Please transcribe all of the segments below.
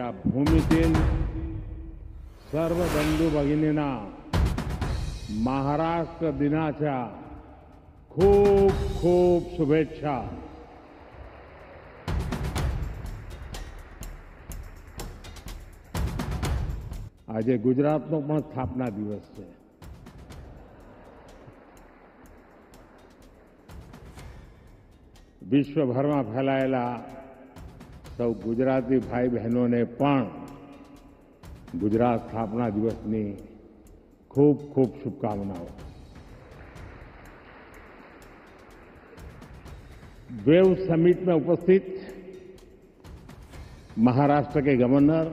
आपल्या भूमीतील सर्व बंधू भगिनींना महाराष्ट्र दिनाच्या खूप खूप शुभेच्छा. આજે ગુજરાતનો પણ સ્થાપના દિવસ છે. વિશ્વભરમાં ફેલાયેલા સૌ ગુજરાતી ભાઈ બહેનોને પણ ગુજરાત સ્થાપના દિવસની ખૂબ ખૂબ શુભકામનાઓ. वेव समिट में उपस्थित महाराष्ट्र के गवर्नर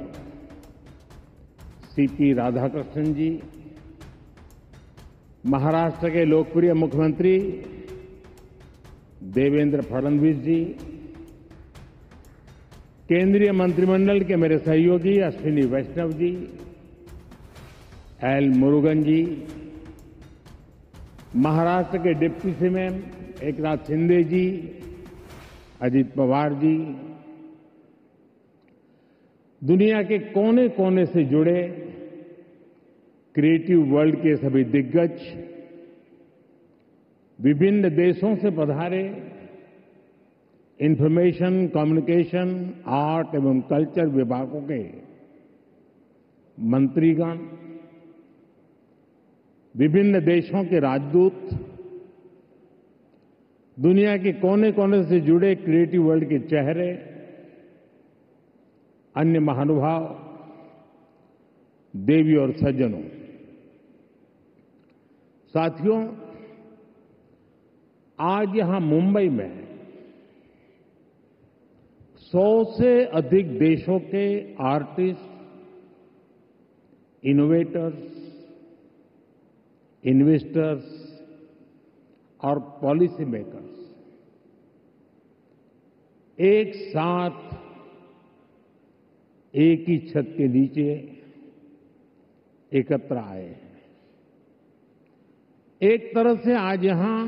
सीपी राधाकृष्णन जी, महाराष्ट्र के लोकप्रिय मुख्यमंत्री देवेंद्र फडणवीस जी, केंद्रीय मंत्रिमंडल के मेरे सहयोगी अश्विनी वैष्णव जी, एल मुरुगन जी, महाराष्ट्र के डिप्टी सीएम एकनाथ शिंदे जी, अजित पवार जी, दुनिया के कोने कोने से जुड़े क्रिएटिव वर्ल्ड के सभी दिग्गज, विभिन्न देशों से पधारे इंफॉर्मेशन, कम्युनिकेशन, आर्ट एवं कल्चर विभागों के मंत्रीगण, विभिन्न देशों के राजदूत, दुनिया के कोने कोने से जुड़े क्रिएटिव वर्ल्ड के चेहरे, अन्य महानुभाव, देवी और सज्जनों, साथियों, आज यहां मुंबई में 100 से अधिक देशों के आर्टिस्ट, इनोवेटर्स, इन्वेस्टर्स और पॉलिसी मेकर्स एक साथ एक ही छत के नीचे एकत्र आए हैं. एक तरह से आज यहां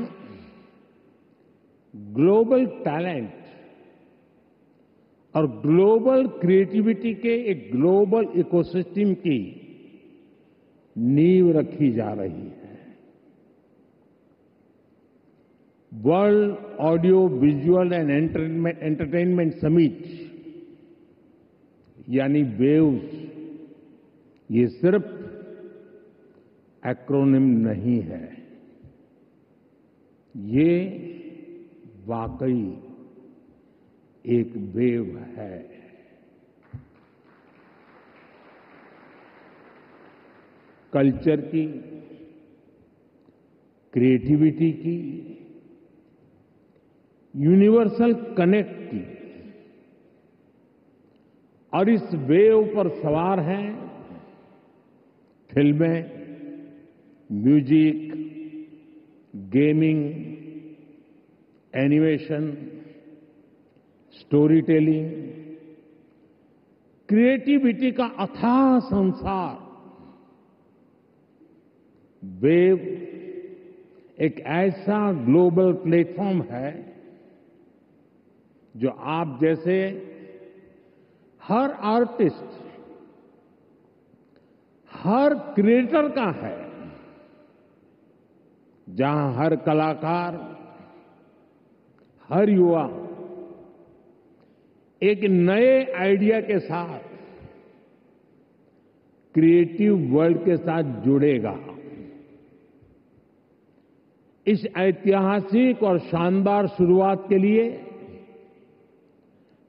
ग्लोबल टैलेंट और ग्लोबल क्रिएटिविटी के एक ग्लोबल इकोसिस्टम की नींव रखी जा रही है. World audio visual and entertainment summit यानी वेव्स, ये सिर्फ एक्रोनिम नहीं है, ये वाकई एक वेव है. कल्चर की, क्रिएटिविटी की, यूनिवर्सल कनेक्ट की, और इस वेव पर सवार हैं फिल्में, music, gaming, animation, story telling, creativity का अथाह संसार. वेव एक ऐसा ग्लोबल प्लेटफॉर्म है जो आप जैसे हर आर्टिस्ट, हर क्रिएटर का है, जहां हर कलाकार, हर युवा एक नए आइडिया के साथ क्रिएटिव वर्ल्ड के साथ जुड़ेगा. इस ऐतिहासिक और शानदार शुरुआत के लिए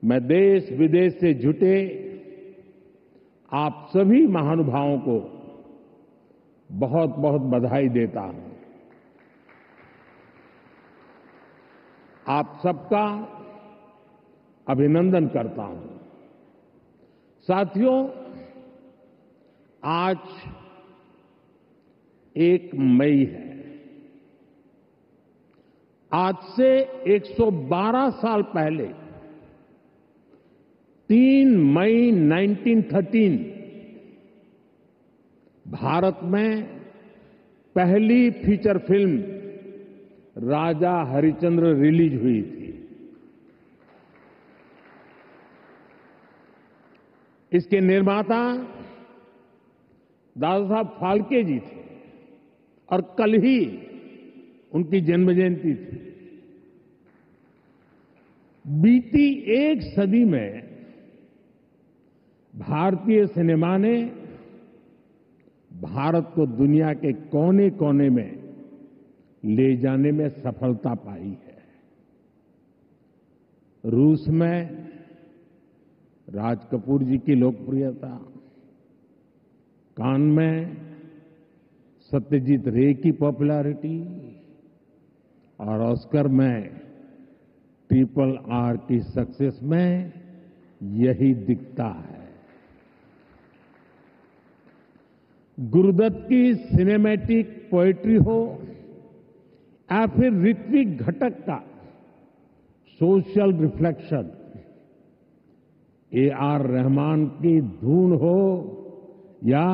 मैं देश विदेश से जुटे आप सभी महानुभावों को बहुत बहुत बधाई देता हूं. आप सबका अभिनंदन करता हूं. साथियों, आज 1 मई है. आज से 112 साल पहले 3 मई 1913 भारत में पहली फीचर फिल्म राजा हरिश्चंद्र रिलीज हुई थी. इसके निर्माता दादा साहब फाल्के जी थे और कल ही उनकी जन्म जयंती थी। बीती एक सदी में भारतीय सिनेमा ने भारत को दुनिया के कोने कोने में ले जाने में सफलता पाई है। रूस में राज कपूर जी की लोकप्रियता, कान में सत्यजीत रे की पॉपुलैरिटी और ऑस्कर में RRR की सक्सेस में यही दिखता है। गुरुदत्त की सिनेमैटिक पोएट्री हो या फिर ऋत्विक घटक का सोशल रिफ्लेक्शन, AR रहमान की धून हो या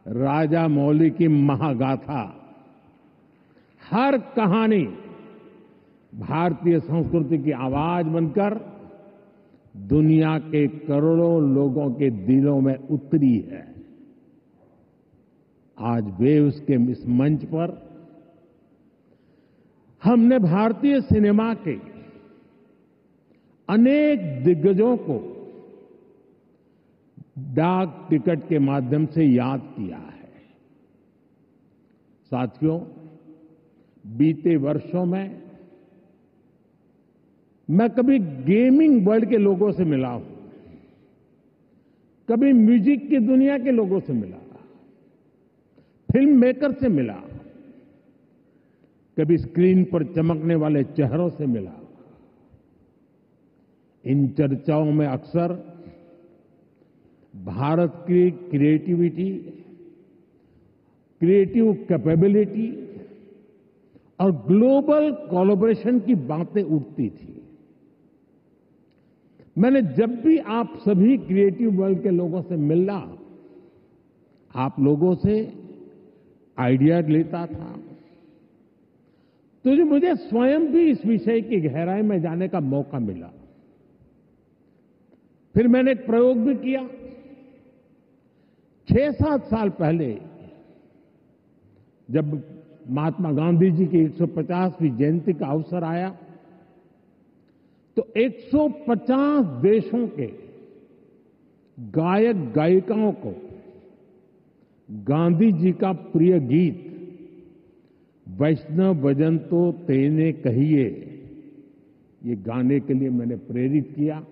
राजा मौली की महागाथा, हर कहानी भारतीय संस्कृति की आवाज बनकर दुनिया के करोड़ों लोगों के दिलों में उतरी है। आज वेव्स के इस मंच पर हमने भारतीय सिनेमा के अनेक दिग्गजों को डाक टिकट के माध्यम से याद किया है। साथियों, बीते वर्षों में मैं कभी गेमिंग वर्ल्ड के लोगों से मिला हूं, कभी म्यूजिक की दुनिया के लोगों से मिला, फिल्म मेकर से मिला, कभी स्क्रीन पर चमकने वाले चेहरों से मिला। इन चर्चाओं में अक्सर भारत की क्रिएटिविटी, क्रिएटिव कैपेबिलिटी और ग्लोबल कोलैबोरेशन की बातें उठती थी। मैंने जब भी आप सभी क्रिएटिव वर्ल्ड के लोगों से मिला, आप लोगों से आइडिया लेता था, तो मुझे स्वयं भी इस विषय की गहराई में जाने का मौका मिला। फिर मैंने एक प्रयोग भी किया। 6-7 साल पहले जब महात्मा गांधी जी की 150वीं जयंती का अवसर आया, तो 150 देशों के गायक गायिकाओं को गांधी जी का प्रिय गीत वैष्णव भजन तो तेने कहिए, ये गाने के लिए मैंने प्रेरित किया।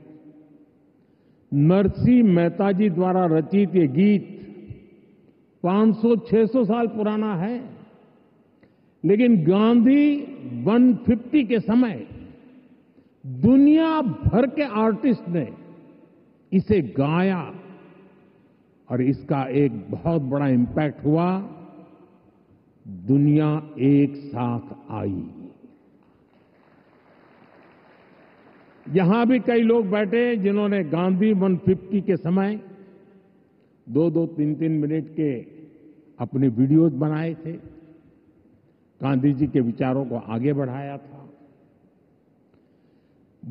नरसिंह मेहता जी द्वारा रचित ये गीत 500-600 साल पुराना है, लेकिन गांधी 150 के समय दुनिया भर के आर्टिस्ट ने इसे गाया और इसका एक बहुत बड़ा इम्पैक्ट हुआ। दुनिया एक साथ आई। यहां भी कई लोग बैठे जिन्होंने गांधी 150 के समय 2-2, 3-3 मिनट के अपने वीडियोज बनाए थे, गांधी जी के विचारों को आगे बढ़ाया था।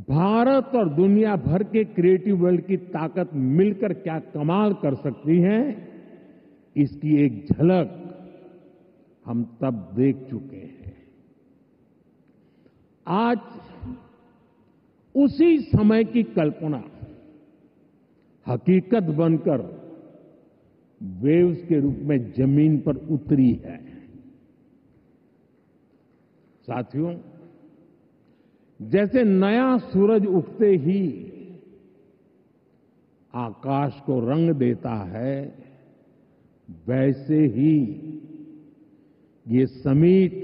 भारत और दुनिया भर के क्रिएटिव वर्ल्ड की ताकत मिलकर क्या कमाल कर सकती है, इसकी एक झलक हम तब देख चुके हैं। आज उसी समय की कल्पना हकीकत बनकर वेव्स के रूप में जमीन पर उतरी है। साथियों, जैसे नया सूरज उगते ही आकाश को रंग देता है, वैसे ही ये समिट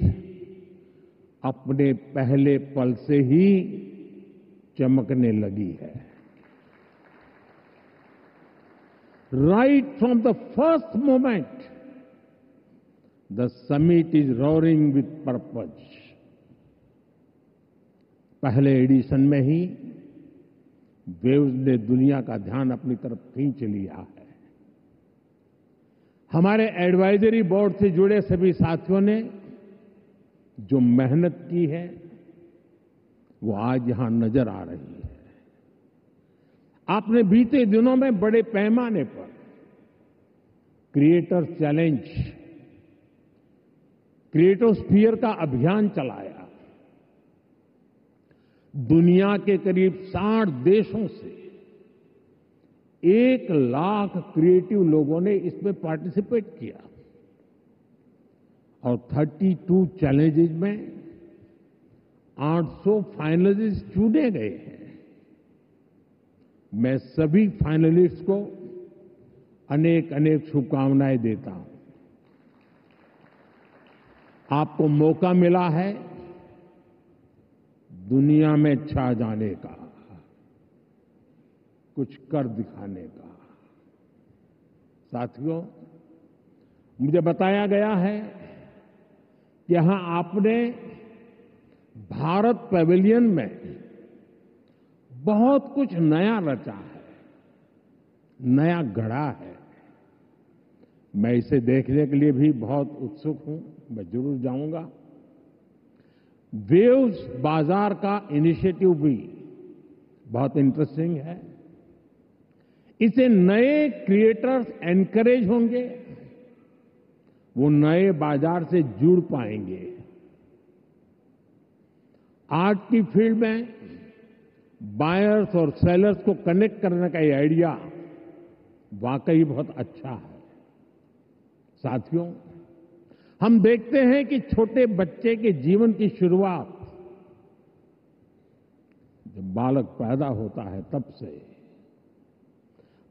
अपने पहले पल से ही चमकने लगी है। Right from the first moment the summit is roaring with purpose. पहले एडिशन में ही वेव्स ने दुनिया का ध्यान अपनी तरफ खींच लिया है। हमारे एडवाइजरी बोर्ड से जुड़े सभी साथियों ने जो मेहनत की है वो आज यहां नजर आ रही है। आपने बीते दिनों में बड़े पैमाने पर क्रिएटर चैलेंज, क्रिएटोस्फीयर का अभियान चलाया। दुनिया के करीब 60 देशों से 1 लाख क्रिएटिव लोगों ने इसमें पार्टिसिपेट किया और 32 चैलेंजेस में 800 फाइनलिस्ट चुने गए हैं। मैं सभी फाइनलिस्ट को अनेक अनेक शुभकामनाएं देता हूं। आपको मौका मिला है दुनिया में छा जाने का, कुछ कर दिखाने का। साथियों, मुझे बताया गया है कि यहां आपने भारत पैवेलियन में बहुत कुछ नया रचा है, नया गढ़ा है। मैं इसे देखने के लिए भी बहुत उत्सुक हूं, मैं जरूर जाऊंगा। वेव्स बाजार का इनिशिएटिव भी बहुत इंटरेस्टिंग है। इसे नए क्रिएटर्स एनकरेज होंगे, वो नए बाजार से जुड़ पाएंगे। आर्ट की फील्ड में बायर्स और सेलर्स को कनेक्ट करने का ये आइडिया वाकई बहुत अच्छा है। साथियों, हम देखते हैं कि छोटे बच्चे के जीवन की शुरुआत जब बालक पैदा होता है तब से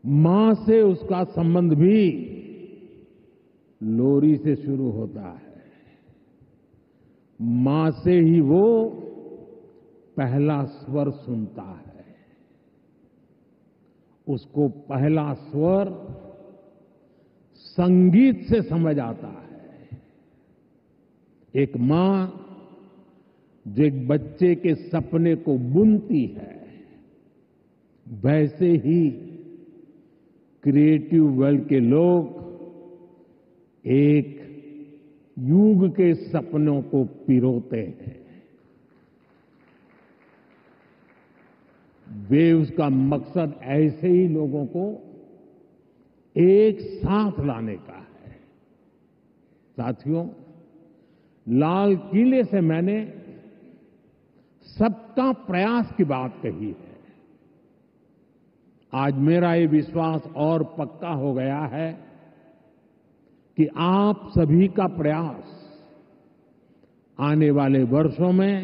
मां से उसका संबंध भी लोरी से शुरू होता है। मां से ही वो पहला स्वर सुनता है। उसको पहला स्वर संगीत से समझ आता है। एक मां जो एक बच्चे के सपने को बुनती है, वैसे ही क्रिएटिव वर्ल्ड के लोग एक युग के सपनों को पिरोते हैं। वेव्स का मकसद ऐसे ही लोगों को एक साथ लाने का है। साथियों, लाल किले से मैंने सबका प्रयास की बात कही है। आज मेरा ये विश्वास और पक्का हो गया है कि आप सभी का प्रयास आने वाले वर्षों में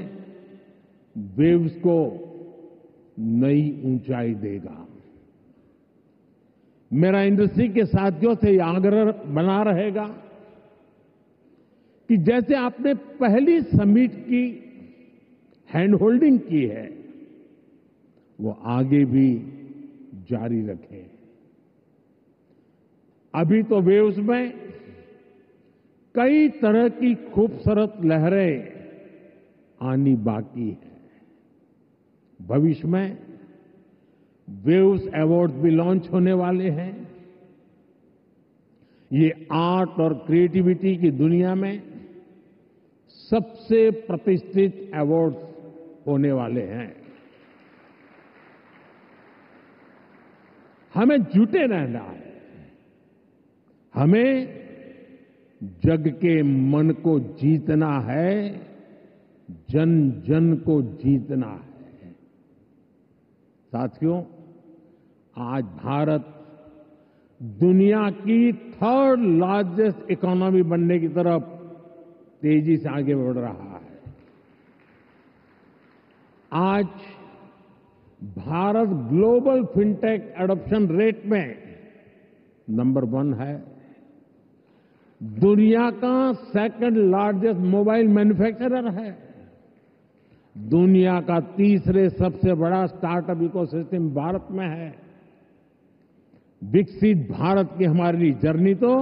वेव्स को नई ऊंचाई देगा। मेरा इंडस्ट्री के साथियों से यह आग्रह बना रहेगा कि जैसे आपने पहली समिट की हैंड होल्डिंग की है, वो आगे भी जारी रखें। अभी तो वेव्स में कई तरह की खूबसूरत लहरें आनी बाकी है। भविष्य में वेव्स अवार्ड भी लॉन्च होने वाले हैं। ये आर्ट और क्रिएटिविटी की दुनिया में सबसे प्रतिष्ठित अवार्ड्स होने वाले हैं। हमें जुटे रहना है। हमें जग के मन को जीतना है, जन जन को जीतना है। साथियों, आज भारत दुनिया की 3rd लार्जेस्ट इकोनॉमी बनने की तरफ तेजी से आगे बढ़ रहा है। आज Bharat global fintech adoption rate में नंबर 1 है। दुनिया का 2nd लार्जेस्ट मोबाइल मैन्युफैक्चरर है। दुनिया का 3रे सबसे बड़ा स्टार्टअप इकोसिस्टम भारत में है। विकसित भारत की हमारी जर्नी तो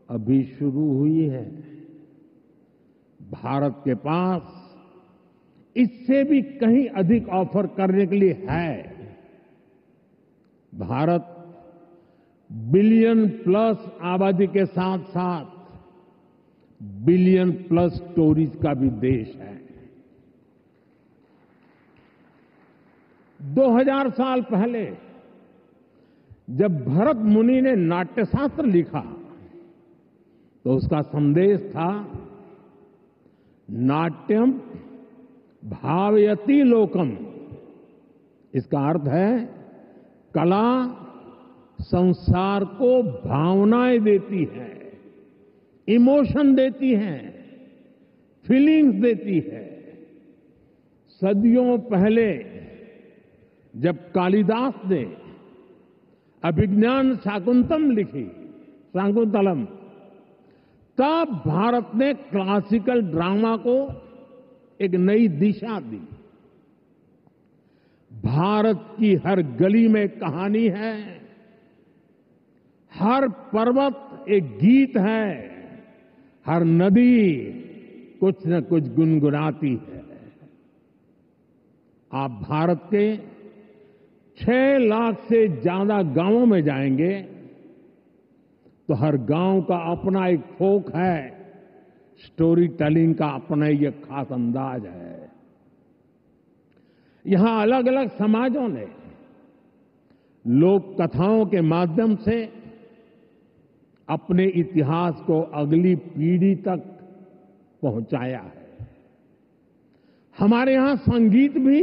अभी शुरू हुई है। भारत के पास इससे भी कहीं अधिक ऑफर करने के लिए है। भारत बिलियन प्लस आबादी के साथ साथ बिलियन प्लस स्टोरीज का भी देश है। 2000 साल पहले जब भरत मुनि ने नाट्यशास्त्र लिखा तो उसका संदेश था नाट्यम भावयति लोकम। इसका अर्थ है कला संसार को भावनाएं देती है, इमोशन देती है, फीलिंग्स देती है। सदियों पहले जब कालिदास ने अभिज्ञान शाकुंतलम लिखी, शाकुंतलम, तब भारत ने क्लासिकल ड्रामा को एक नई दिशा दी। भारत की हर गली में कहानी है, हर पर्वत एक गीत है, हर नदी कुछ न कुछ गुनगुनाती है। आप भारत के 6 लाख से ज्यादा गांवों में जाएंगे तो हर गांव का अपना एक फोक है, स्टोरी टेलिंग का अपना ही एक खास अंदाज है। यहां अलग अलग समाजों ने लोक कथाओं के माध्यम से अपने इतिहास को अगली पीढ़ी तक पहुंचाया है। हमारे यहां संगीत भी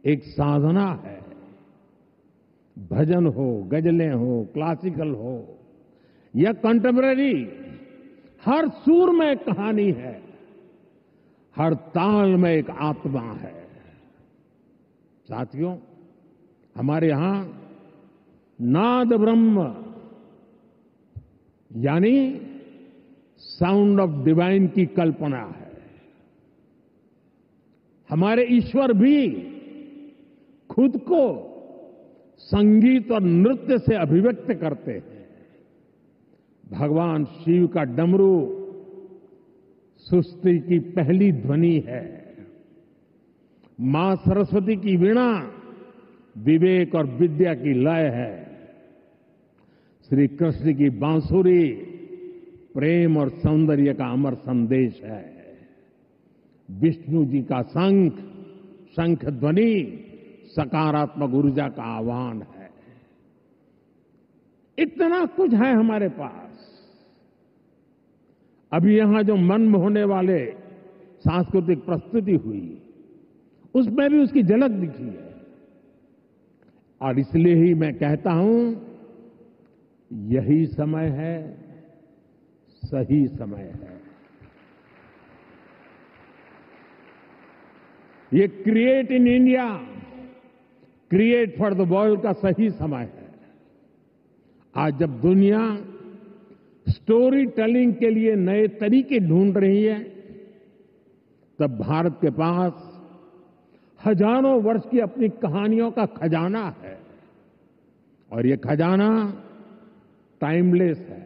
एक साधना है। भजन हो, गजलें हो, क्लासिकल हो या कंटेम्पररी, हर सुर में कहानी है, हर ताल में एक आत्मा है। साथियों, हमारे यहां नाद ब्रह्म यानी साउंड ऑफ डिवाइन की कल्पना है। हमारे ईश्वर भी खुद को संगीत और नृत्य से अभिव्यक्त करते हैं। भगवान शिव का डमरू सृष्टि की पहली ध्वनि है। मां सरस्वती की वीणा विवेक और विद्या की लय है। श्री कृष्ण की बांसुरी प्रेम और सौंदर्य का अमर संदेश है। विष्णु जी का शंख ध्वनि सकारात्मक ऊर्जा का आह्वान है। इतना कुछ है हमारे पास। अभी यहां जो मन मोहने वाले सांस्कृतिक प्रस्तुति हुई, उसमें भी उसकी झलक दिखी है। और इसलिए ही मैं कहता हूं, यही समय है, सही समय है। ये create in India, create for the world का सही समय है। आज जब दुनिया स्टोरी टेलिंग के लिए नए तरीके ढूंढ रही है, तब भारत के पास हजारों वर्ष की अपनी कहानियों का खजाना है। और ये खजाना टाइमलेस है,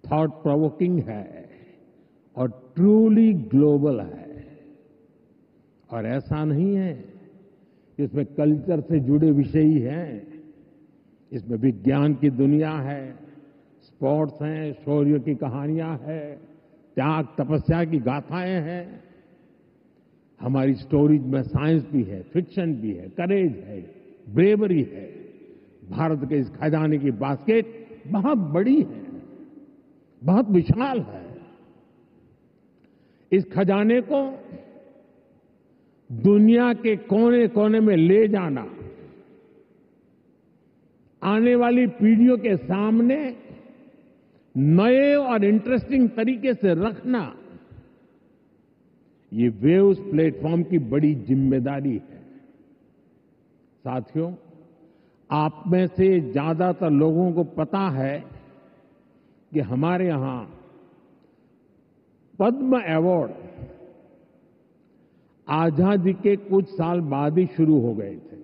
थॉट प्रोवोकिंग है और ट्रूली ग्लोबल है। और ऐसा नहीं है इसमें कल्चर से जुड़े विषय ही हैं। इसमें विज्ञान की दुनिया है, स्पोर्ट्स हैं, शौर्य की कहानियां हैं, त्याग तपस्या की गाथाएं हैं। हमारी स्टोरीज में साइंस भी है, फिक्शन भी है, करेज है, ब्रेवरी है। भारत के इस खजाने की बास्केट बहुत बड़ी है, बहुत विशाल है। इस खजाने को दुनिया के कोने कोने में ले जाना, आने वाली पीढ़ियों के सामने नए और इंटरेस्टिंग तरीके से रखना, ये वेव्स प्लेटफॉर्म की बड़ी जिम्मेदारी है। साथियों, आप में से ज्यादातर लोगों को पता है कि हमारे यहां पद्म अवार्ड आजादी के कुछ साल बाद ही शुरू हो गए थे।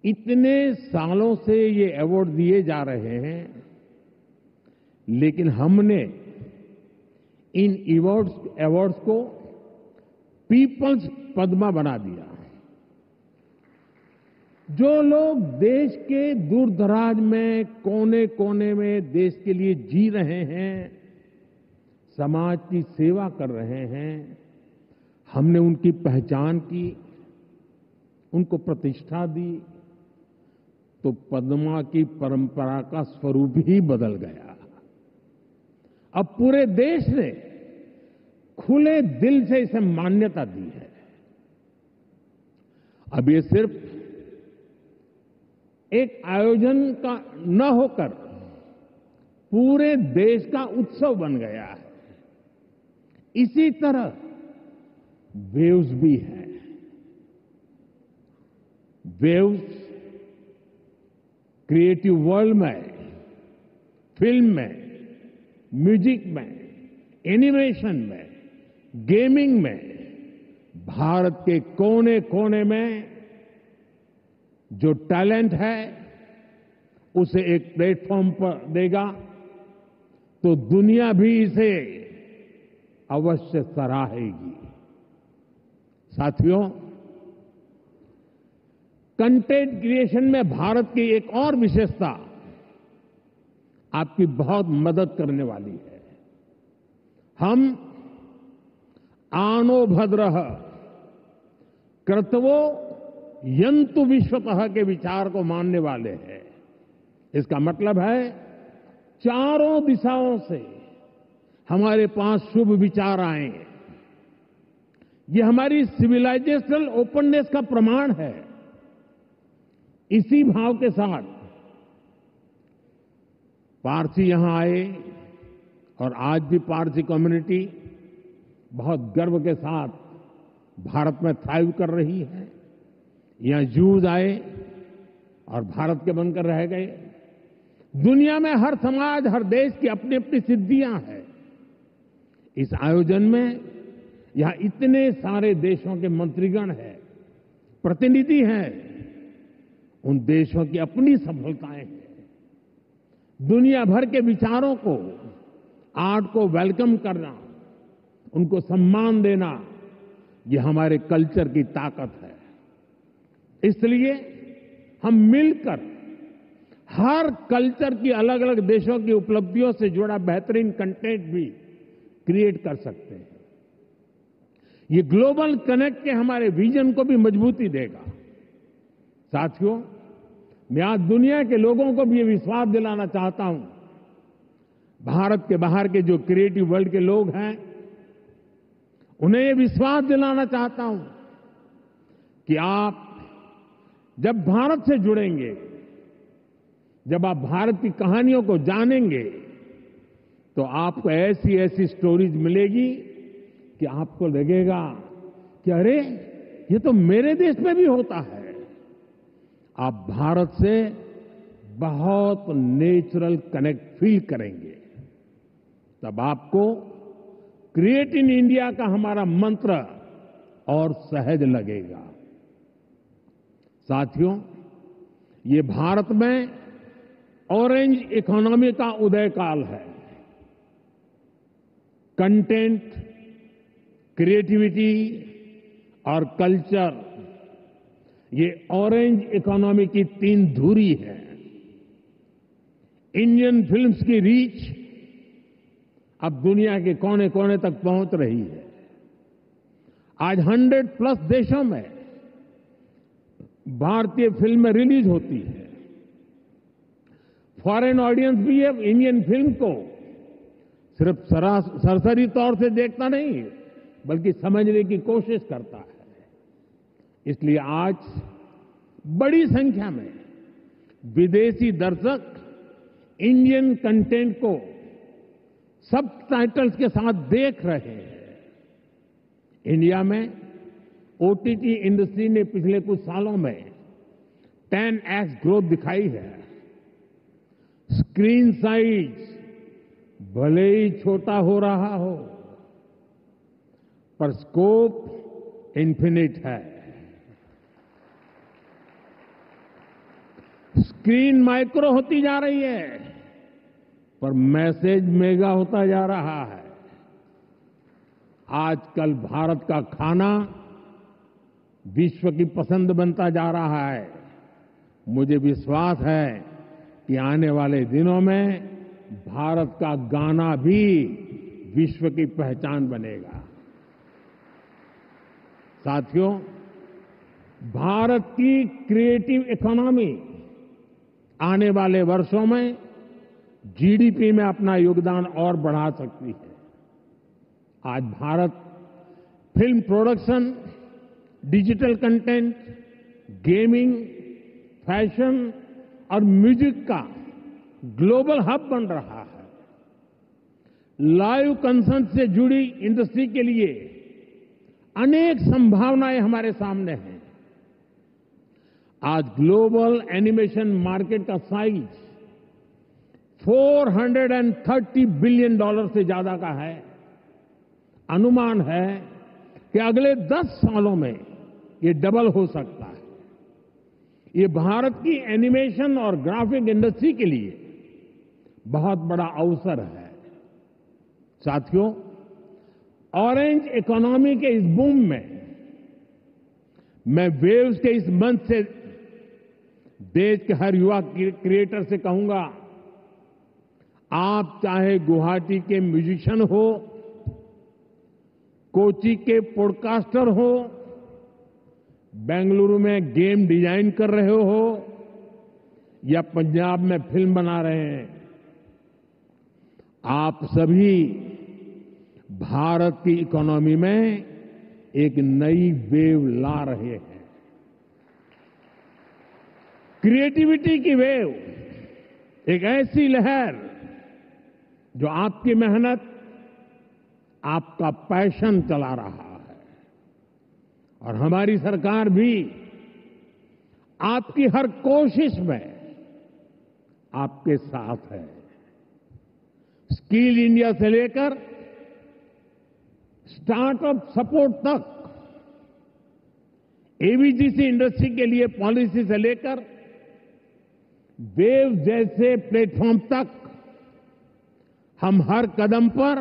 इतने सालों से ये अवार्ड दिए जा रहे हैं, लेकिन हमने इन अवार्ड्स को पीपल्स पद्मा बना दिया। जो लोग देश के दूर दराज में, कोने कोने में देश के लिए जी रहे हैं, समाज की सेवा कर रहे हैं, हमने उनकी पहचान की, उनको प्रतिष्ठा दी, तो पद्मा की परंपरा का स्वरूप ही बदल गया। अब पूरे देश ने खुले दिल से इसे मान्यता दी है। अब ये सिर्फ एक आयोजन का न होकर पूरे देश का उत्सव बन गया है। इसी तरह वेव्स भी है। वेव्स क्रिएटिव वर्ल्ड में, फिल्म में, म्यूजिक में, एनिमेशन में, गेमिंग में भारत के कोने कोने में जो टैलेंट है उसे एक प्लेटफॉर्म पर देगा, तो दुनिया भी इसे अवश्य सराहेगी। साथियों, कंटेंट क्रिएशन में भारत की एक और विशेषता आपकी बहुत मदद करने वाली है। हम आनो भद्रः कर्तवो यंतु विश्वतः के विचार को मानने वाले हैं। इसका मतलब है चारों दिशाओं से हमारे पास शुभ विचार आए। ये हमारी सिविलाइजेशनल ओपननेस का प्रमाण है। इसी भाव के साथ पारसी यहां आए और आज भी पारसी कम्युनिटी बहुत गर्व के साथ भारत में थ्राइव कर रही है। यहां जूज आए और भारत के बनकर रह गए। दुनिया में हर समाज, हर देश की अपनी अपनी सिद्धियां हैं। इस आयोजन में यहां इतने सारे देशों के मंत्रीगण हैं, प्रतिनिधि हैं। उन देशों की अपनी सफलताएं हैं। दुनिया भर के विचारों को, आर्ट को वेलकम करना, उनको सम्मान देना, ये हमारे कल्चर की ताकत है। इसलिए हम मिलकर हर कल्चर की अलग अलग देशों की उपलब्धियों से जुड़ा बेहतरीन कंटेंट भी क्रिएट कर सकते हैं। ये ग्लोबल कनेक्ट के हमारे विजन को भी मजबूती देगा। साथियों, मैं आज दुनिया के लोगों को भी ये विश्वास दिलाना चाहता हूं, भारत के बाहर के जो क्रिएटिव वर्ल्ड के लोग हैं, उन्हें ये विश्वास दिलाना चाहता हूं कि आप जब भारत से जुड़ेंगे, जब आप भारत की कहानियों को जानेंगे, तो आपको ऐसी ऐसी स्टोरीज मिलेगी कि आपको लगेगा कि अरे, ये तो मेरे देश में भी होता है। आप भारत से बहुत नेचुरल कनेक्ट फील करेंगे। तब आपको क्रिएट इन इंडिया का हमारा मंत्र और सहज लगेगा। साथियों, ये भारत में ऑरेंज इकोनॉमी का उदय काल है। कंटेंट, क्रिएटिविटी और कल्चर, ये ऑरेंज इकोनॉमी की तीन धुरी है। इंडियन फिल्म्स की रीच अब दुनिया के कोने कोने तक पहुंच रही है। आज 100+ देशों में भारतीय फिल्में रिलीज होती है। फॉरेन ऑडियंस भी अब इंडियन फिल्म को सिर्फ सरसरी तौर से देखता नहीं, बल्कि समझने की कोशिश करता है। इसलिए आज बड़ी संख्या में विदेशी दर्शक इंडियन कंटेंट को सबटाइटल्स के साथ देख रहे हैं। इंडिया में ओटीटी इंडस्ट्री ने पिछले कुछ सालों में 10x ग्रोथ दिखाई है। स्क्रीन साइज भले ही छोटा हो रहा हो, पर स्कोप इन्फिनिट है। स्क्रीन माइक्रो होती जा रही है, पर मैसेज मेगा होता जा रहा है। आजकल भारत का खाना विश्व की पसंद बनता जा रहा है। मुझे विश्वास है कि आने वाले दिनों में भारत का गाना भी विश्व की पहचान बनेगा। साथियों, भारत की क्रिएटिव इकोनॉमी आने वाले वर्षों में जीडीपी में अपना योगदान और बढ़ा सकती है। आज Bharat film production, digital content, gaming, fashion और म्यूजिक का ग्लोबल हब बन रहा है। लाइव कंसर्ट से जुड़ी इंडस्ट्री के लिए अनेक संभावनाएं हमारे सामने हैं। आज ग्लोबल एनिमेशन मार्केट का साइज $430 बिलियन से ज्यादा का है। अनुमान है कि अगले 10 सालों में ये डबल हो सकता है। ये भारत की एनिमेशन और ग्राफिक इंडस्ट्री के लिए बहुत बड़ा अवसर है। साथियों, ऑरेंज इकोनॉमी के इस बूम में मैं वेव्स के इस मंच से देश के हर युवा क्रिएटर से कहूंगा, आप चाहे गुवाहाटी के म्यूजिशियन हो, कोची के पॉडकास्टर हो, बेंगलुरु में गेम डिजाइन कर रहे हो या पंजाब में फिल्म बना रहे हैं, आप सभी भारत की इकोनॉमी में एक नई वेव ला रहे हैं। क्रिएटिविटी की वेव, एक ऐसी लहर जो आपकी मेहनत, आपका पैशन चला रहा है। और हमारी सरकार भी आपकी हर कोशिश में आपके साथ है। स्किल इंडिया से लेकर स्टार्टअप सपोर्ट तक, एवीजीसी इंडस्ट्री के लिए पॉलिसी से लेकर वेव जैसे प्लेटफॉर्म तक, हम हर कदम पर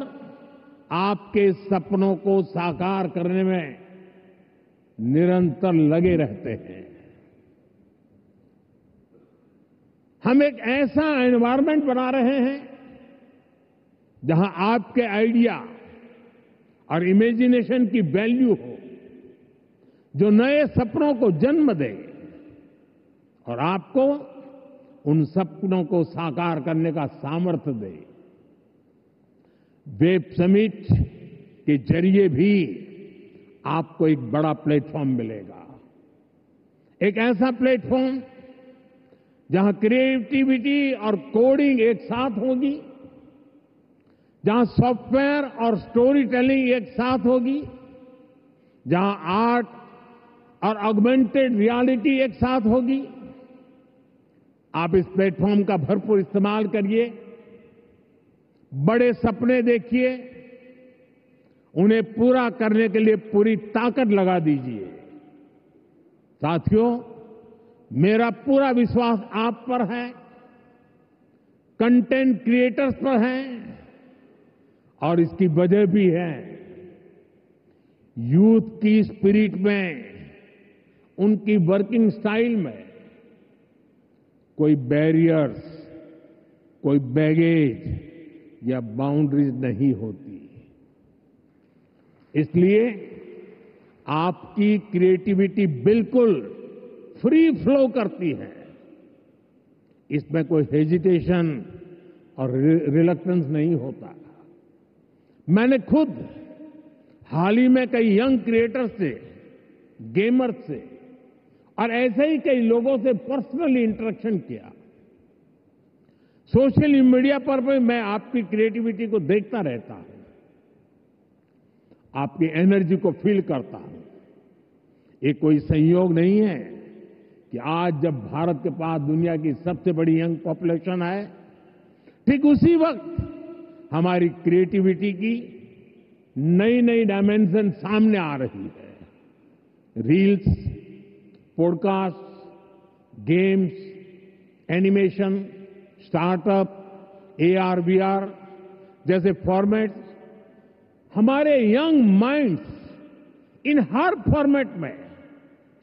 आपके सपनों को साकार करने में निरंतर लगे रहते हैं। हम एक ऐसा एनवायरनमेंट बना रहे हैं जहां आपके आइडिया और इमेजिनेशन की वैल्यू हो, जो नए सपनों को जन्म दे और आपको उन सपनों को साकार करने का सामर्थ्य दे। वेब समिट के जरिए भी आपको एक बड़ा प्लेटफॉर्म मिलेगा। एक ऐसा प्लेटफॉर्म जहां क्रिएटिविटी और कोडिंग एक साथ होगी, जहां सॉफ्टवेयर और स्टोरी टेलिंग एक साथ होगी, जहां आर्ट और ऑगमेंटेड रियलिटी एक साथ होगी। आप इस प्लेटफॉर्म का भरपूर इस्तेमाल करिए, बड़े सपने देखिए, उन्हें पूरा करने के लिए पूरी ताकत लगा दीजिए। साथियों, मेरा पूरा विश्वास आप पर है, कंटेंट क्रिएटर्स पर है, और इसकी वजह भी है यूथ की स्पिरिट में, उनकी वर्किंग स्टाइल में कोई बैरियर्स, कोई बैगेज या बाउंड्रीज नहीं होती। इसलिए आपकी क्रिएटिविटी बिल्कुल फ्री फ्लो करती है। इसमें कोई हेजिटेशन और रिलक्टेंस नहीं होता। मैंने खुद हाल ही में कई यंग क्रिएटर्स से, गेमर्स से और ऐसे ही कई लोगों से पर्सनली इंटरेक्शन किया। सोशल मीडिया पर भी मैं आपकी क्रिएटिविटी को देखता रहता हूं, आपकी एनर्जी को फील करता हूं। ये कोई संयोग नहीं है कि आज जब भारत के पास दुनिया की सबसे बड़ी यंग पॉपुलेशन है, ठीक उसी वक्त हमारी क्रिएटिविटी की नई नई डायमेंशन सामने आ रही है। Reels, podcast, games, animation, startup, AR, VR जैसे फॉर्मेट्स, हमारे यंग माइंड्स इन हर फॉर्मेट में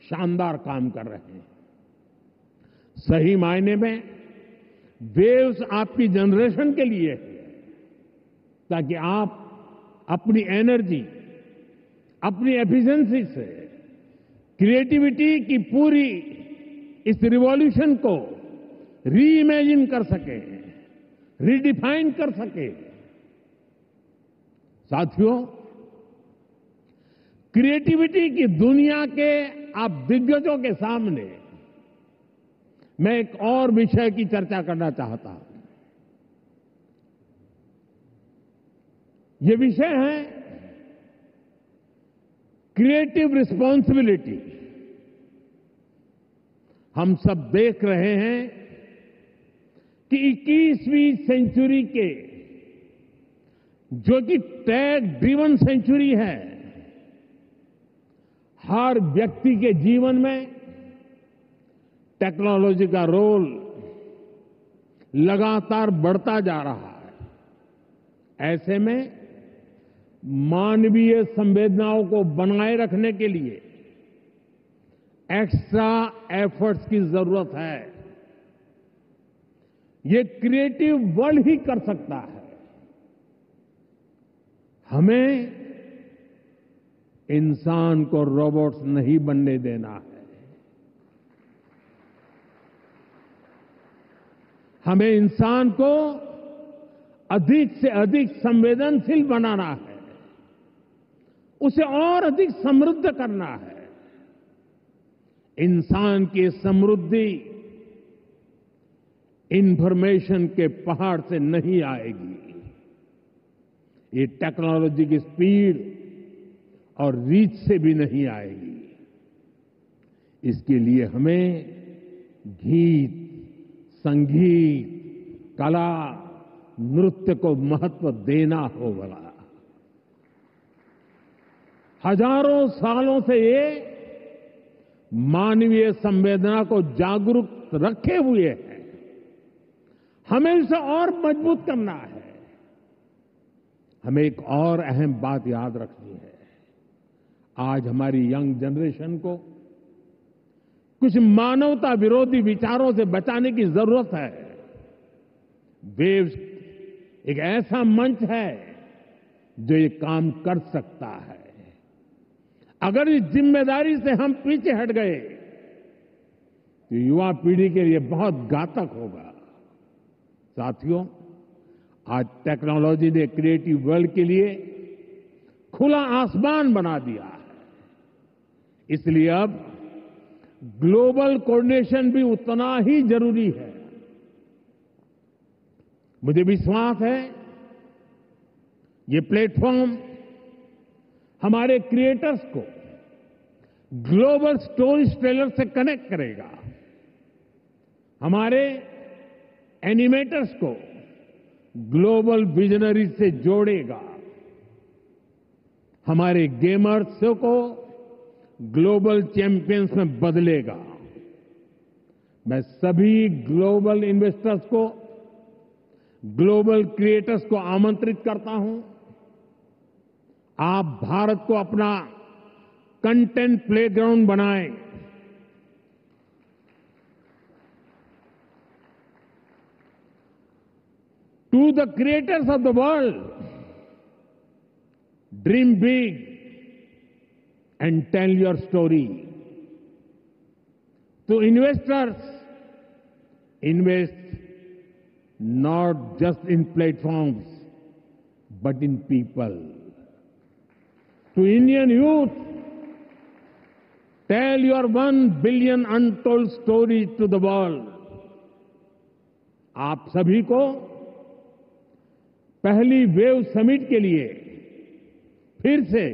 शानदार काम कर रहे हैं। सही मायने में वेव्स आपकी जनरेशन के लिए है, ताकि आप अपनी एनर्जी, अपनी एफिशिएंसी से क्रिएटिविटी की पूरी इस रिवॉल्यूशन को री इमेजिन कर सके, रीडिफाइन कर सके। साथियों, क्रिएटिविटी की दुनिया के आप दिग्गजों के सामने मैं एक और विषय की चर्चा करना चाहता हूं। ये विषय है क्रिएटिव रिस्पॉन्सिबिलिटी। हम सब देख रहे हैं कि 21वीं सेंचुरी के जो कि टेक ड्रिवन सेंचुरी है, हर व्यक्ति के जीवन में टेक्नोलॉजी का रोल लगातार बढ़ता जा रहा है। ऐसे में मानवीय संवेदनाओं को बनाए रखने के लिए एक्स्ट्रा एफर्ट्स की जरूरत है। ये क्रिएटिव वर्ल्ड ही कर सकता है। हमें इंसान को रोबोट्स नहीं बनने देना है। हमें इंसान को अधिक से अधिक संवेदनशील बनाना है, उसे और अधिक समृद्ध करना है। इंसान की समृद्धि इंफॉर्मेशन के पहाड़ से नहीं आएगी, ये टेक्नोलॉजी की स्पीड और रीच से भी नहीं आएगी। इसके लिए हमें गीत, संगीत, कला, नृत्य को महत्व देना होगा। हजारों सालों से ये मानवीय संवेदना को जागरूक रखे हुए है। हमें इसे और मजबूत करना है। हमें एक और अहम बात याद रखनी है। आज हमारी यंग जनरेशन को कुछ मानवता विरोधी विचारों से बचाने की जरूरत है। वेव्स एक ऐसा मंच है जो ये काम कर सकता है। अगर इस जिम्मेदारी से हम पीछे हट गए तो युवा पीढ़ी के लिए बहुत घातक होगा। साथियों, आज टेक्नोलॉजी ने क्रिएटिव वर्ल्ड के लिए खुला आसमान बना दिया है। इसलिए अब ग्लोबल कोऑर्डिनेशन भी उतना ही जरूरी है। मुझे विश्वास है ये प्लेटफॉर्म हमारे क्रिएटर्स को ग्लोबल स्टोरी टेलर से कनेक्ट करेगा, हमारे एनिमेटर्स को ग्लोबल विजनरी से जोड़ेगा, हमारे गेमर्स को ग्लोबल चैंपियंस में बदलेगा। मैं सभी ग्लोबल इन्वेस्टर्स को, ग्लोबल क्रिएटर्स को आमंत्रित करता हूं। आप भारत को अपना कंटेंट प्लेग्राउंड बनाएं। To the creators of the world, dream big and tell your story. To investors, invest not just in platforms, but in people. To Indian youth, tell your 1 billion untold stories to the world. आप सभी को पहली wave summit के लिए फिर से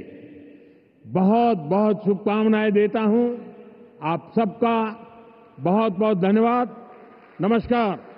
बहुत बहुत शुभकामनाएं देता हूं। आप सबका बहुत बहुत धन्यवाद। नमस्कार।